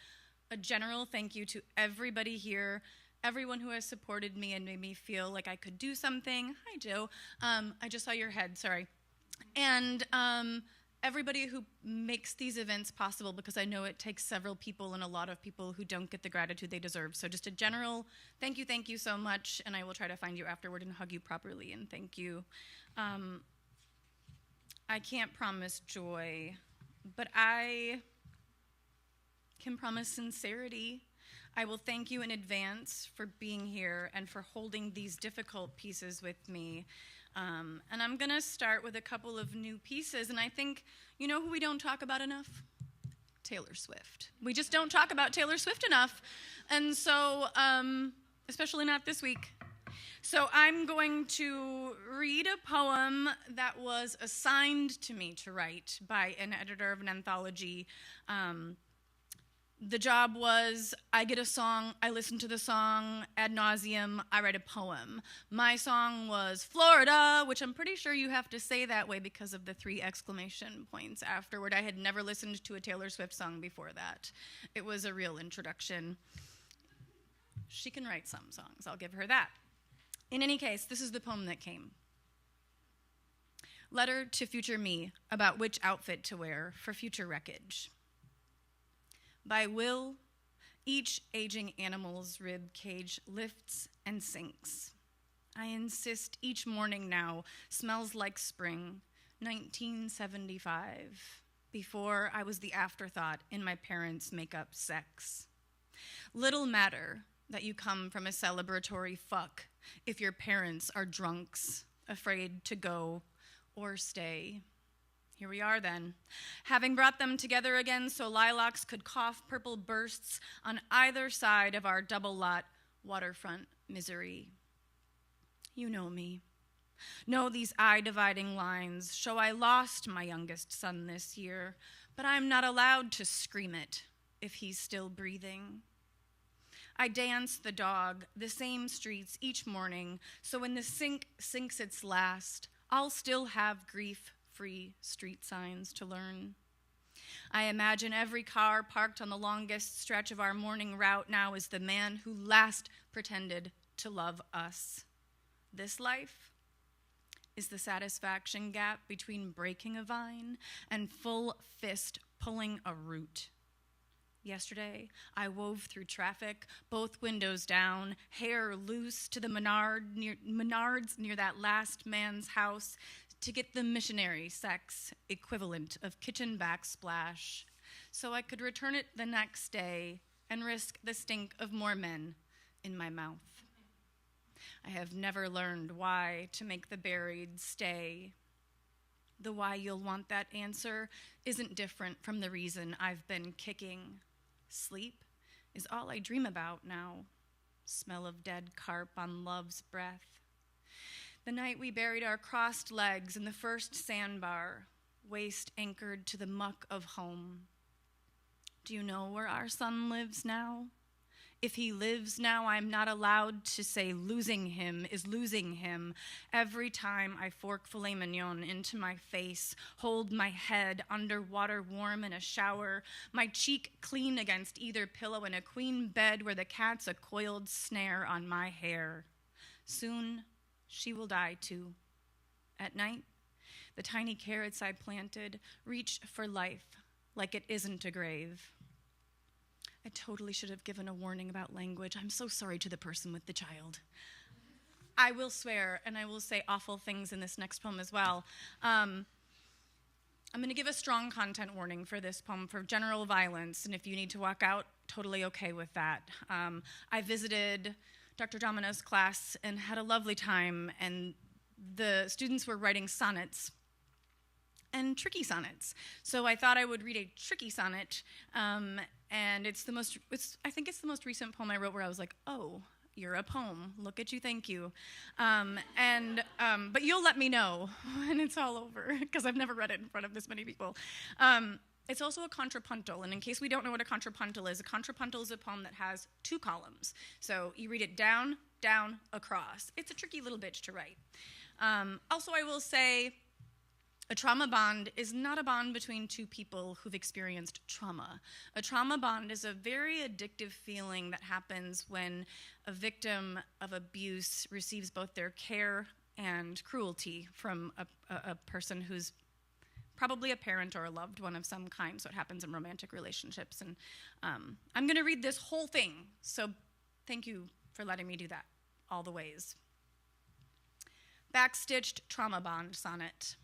a general thank you to everybody here, everyone who has supported me and made me feel like I could do something. Hi, Joe. I just saw your head, sorry. And everybody who makes these events possible, because I know it takes several people and a lot of people who don't get the gratitude they deserve. So just a general thank you so much, and I will try to find you afterward and hug you properly, and thank you. I can't promise joy, but I can promise sincerity. I will thank you in advance for being here and for holding these difficult pieces with me. And I'm gonna start with a couple of new pieces, and I think, you know who we don't talk about enough? Taylor Swift. We just don't talk about Taylor Swift enough, and so, especially not this week. So I'm going to read a poem that was assigned to me to write by an editor of an anthology. The job was, I get a song, I listen to the song ad nauseum, I write a poem. My song was Florida, which I'm pretty sure you have to say that way because of the 3 exclamation points afterward. I had never listened to a Taylor Swift song before that. It was a real introduction. She can write some songs, I'll give her that. In any case, this is the poem that came. Letter to future me about which outfit to wear for future wreckage. By will, each aging animal's rib cage lifts and sinks. I insist each morning now smells like spring, 1975, before I was the afterthought in my parents' makeup sex. Little matter that you come from a celebratory fuck if your parents are drunks, afraid to go or stay. Here we are then, having brought them together again so lilacs could cough purple bursts on either side of our double lot waterfront misery. You know me. Know these eye-dividing lines show I lost my youngest son this year, but I'm not allowed to scream it if he's still breathing. I dance the dog the same streets each morning, so when the sink sinks its last, I'll still have grief free street signs to learn. I imagine every car parked on the longest stretch of our morning route now is the man who last pretended to love us. This life is the satisfaction gap between breaking a vine and full fist pulling a root. Yesterday, I wove through traffic, both windows down, hair loose to the Menards near that last man's house to get the missionary sex equivalent of kitchen backsplash, so I could return it the next day and risk the stink of more men in my mouth. I have never learned why to make the buried stay. The why you'll want that answer isn't different from the reason I've been kicking. Sleep is all I dream about now. Smell of dead carp on love's breath. The night we buried our crossed legs in the first sandbar, waist anchored to the muck of home. Do you know where our son lives now? If he lives now, I'm not allowed to say losing him is losing him. Every time I fork filet mignon into my face, hold my head under water warm in a shower, my cheek clean against either pillow in a queen bed where the cat's a coiled snare on my hair. Soon, she will die too. At night, the tiny carrots I planted reach for life like it isn't a grave. I totally should have given a warning about language. I'm so sorry to the person with the child. I will swear, and I will say awful things in this next poem as well. I'm going to give a strong content warning for this poem for general violence, and if you need to walk out, totally okay with that. I visited Dr. Domina's class and had a lovely time, and the students were writing sonnets and tricky sonnets. So I thought I would read a tricky sonnet, and I think it's the most recent poem I wrote where I was like, oh, you're a poem. Look at you, thank you. But you'll let me know when it's all over, because I've never read it in front of this many people. It's also a contrapuntal, and in case we don't know what a contrapuntal is a poem that has 2 columns. So you read it down, down, across. It's a tricky little bitch to write. Also, I will say, a trauma bond is not a bond between 2 people who've experienced trauma. A trauma bond is a very addictive feeling that happens when a victim of abuse receives both their care and cruelty from a person who's probably a parent or a loved one of some kind, so it happens in romantic relationships. And I'm going to read this whole thing, so thank you for letting me do that all the ways. Backstitched trauma bond sonnet.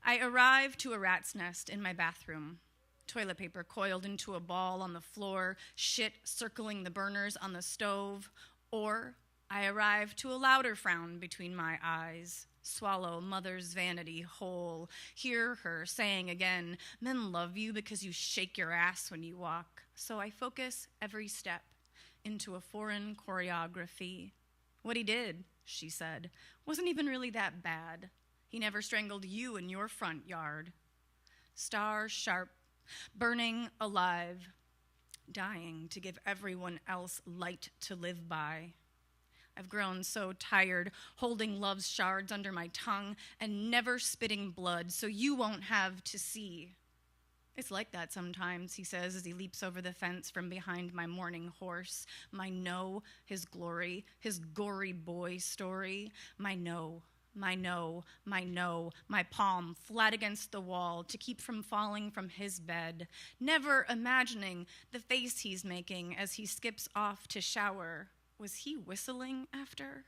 I arrive to a rat's nest in my bathroom, toilet paper coiled into a ball on the floor, shit circling the burners on the stove, or I arrive to a louder frown between my eyes, swallow mother's vanity whole, hear her saying again, men love you because you shake your ass when you walk, so I focus every step into a foreign choreography. What he did, she said, wasn't even really that bad. He never strangled you in your front yard. Star sharp, burning alive, dying to give everyone else light to live by. I've grown so tired holding love's shards under my tongue and never spitting blood so you won't have to see. It's like that sometimes, he says as he leaps over the fence from behind my mourning horse. My no, his glory, his gory boy story. My no. My no, my palm flat against the wall to keep from falling from his bed, never imagining the face he's making as he skips off to shower. Was he whistling after?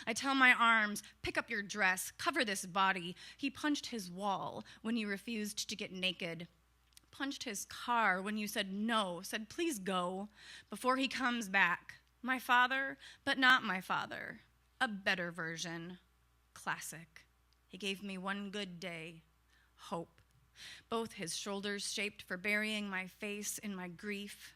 I tell my arms, pick up your dress, cover this body. He punched his wall when you refused to get naked. Punched his car when you said no, said please go, before he comes back. My father, but not my father. A better version. Classic. He gave me one good day. Hope. Both his shoulders shaped for burying my face in my grief.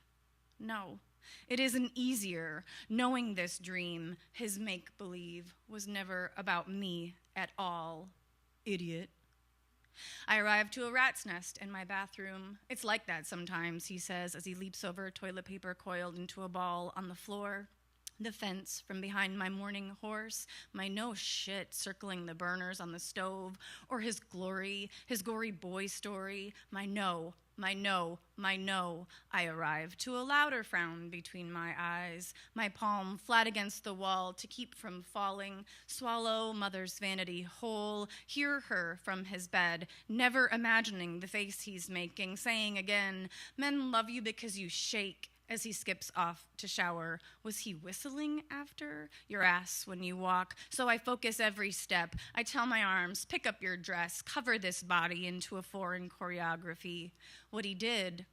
No, it isn't easier. Knowing this dream, his make-believe, was never about me at all. Idiot. I arrived to a rat's nest in my bathroom. It's like that sometimes, he says, as he leaps over toilet paper coiled into a ball on the floor. The fence from behind my morning horse, my no shit circling the burners on the stove, or his gory boy story, my no. I arrived to a louder frown between my eyes, my palm flat against the wall to keep from falling, swallow mother's vanity whole, hear her from his bed, never imagining the face he's making, saying again, men love you because you shake, as he skips off to shower. Was he whistling after your ass when you walk? So I focus every step. I tell my arms, pick up your dress, cover this body into a foreign choreography. What he did,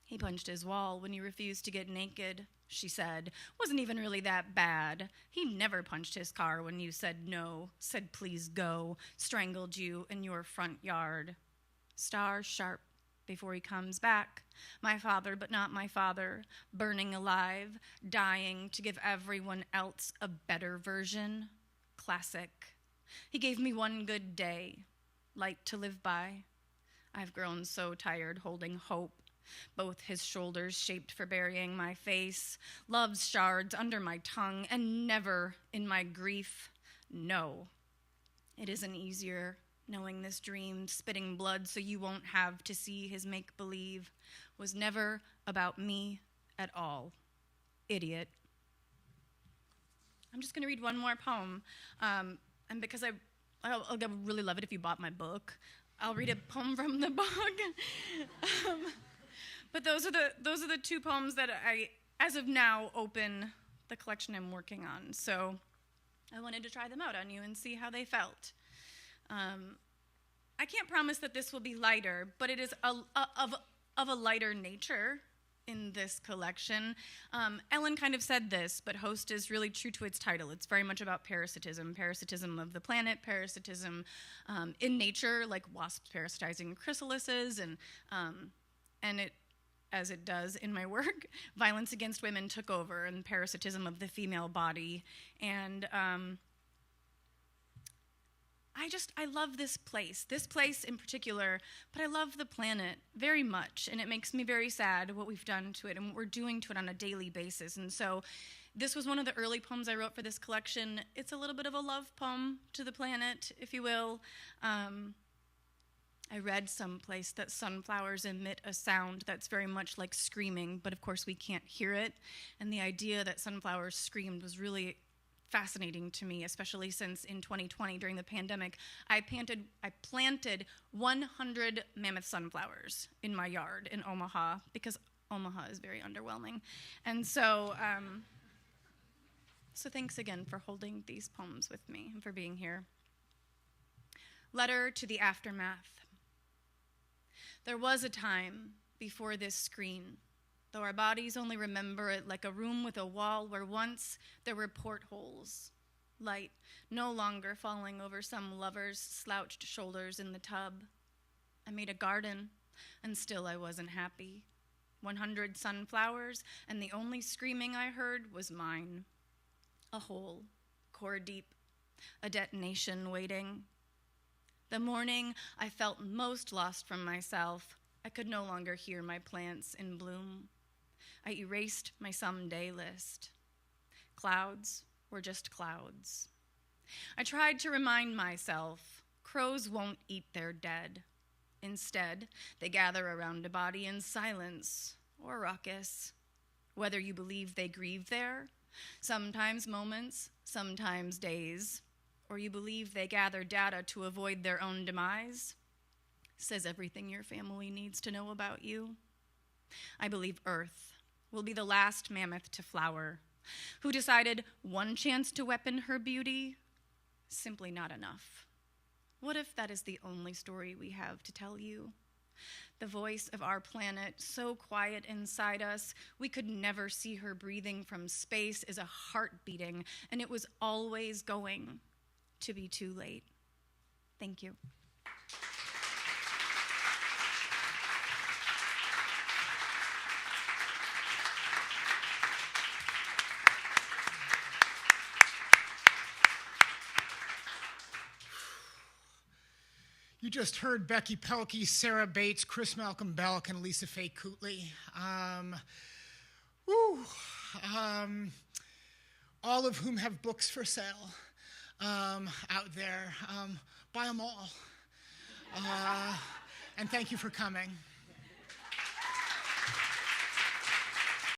he punched his wall when you refused to get naked, she said. Wasn't even really that bad. He never punched his car when you said no, said please go, strangled you in your front yard. Star sharp before he comes back. My father, but not my father, burning alive, dying to give everyone else a better version. Classic. He gave me one good day, light to live by. I've grown so tired holding hope, both his shoulders shaped for burying my face, love's shards under my tongue, and never in my grief. No, it isn't easier knowing this dream, spitting blood so you won't have to see his make-believe, was never about me at all. Idiot. I'm just going to read one more poem, and because I'll really love it if you bought my book. I'll read a poem from the book. But those are the two poems that I, as of now, open the collection I'm working on. So I wanted to try them out on you and see how they felt. I can't promise that this will be lighter, but it is of a lighter nature in this collection. Ellen kind of said this, but Host is really true to its title. It's very much about parasitism of the planet, parasitism in nature, like wasps parasitizing chrysalises, and it, as it does in my work, violence against women took over, and parasitism of the female body, and I love this place in particular, but I love the planet very much, and it makes me very sad what we've done to it and what we're doing to it on a daily basis. And so this was one of the early poems I wrote for this collection. It's a little bit of a love poem to the planet, if you will. I read someplace that sunflowers emit a sound that's very much like screaming, but of course we can't hear it. And the idea that sunflowers screamed was really fascinating to me, especially since in 2020 during the pandemic, I planted 100 mammoth sunflowers in my yard in Omaha because Omaha is very underwhelming. And so thanks again for holding these poems with me and for being here. Letter to the Aftermath. There was a time before this screen, though our bodies only remember it like a room with a wall where once there were portholes, light no longer falling over some lover's slouched shoulders in the tub. I made a garden, and still I wasn't happy. 100 sunflowers, and the only screaming I heard was mine. A hole, core deep, a detonation waiting. The morning I felt most lost from myself, I could no longer hear my plants in bloom. I erased my someday list. Clouds were just clouds. I tried to remind myself, crows won't eat their dead. Instead, they gather around a body in silence or ruckus. Whether you believe they grieve there, sometimes moments, sometimes days, or you believe they gather data to avoid their own demise, says everything your family needs to know about you. I believe Earth will be the last mammoth to flower, who decided one chance to weapon her beauty, simply not enough. What if that is the only story we have to tell you? The voice of our planet, so quiet inside us, we could never see her breathing from space, is a heart beating, and it was always going to be too late. Thank you. You just heard Becky Pelkey, Sarah Bates, Chris Malcolm Belk, and Lisa Faye Cootley. all of whom have books for sale out there. Buy them all. And thank you for coming.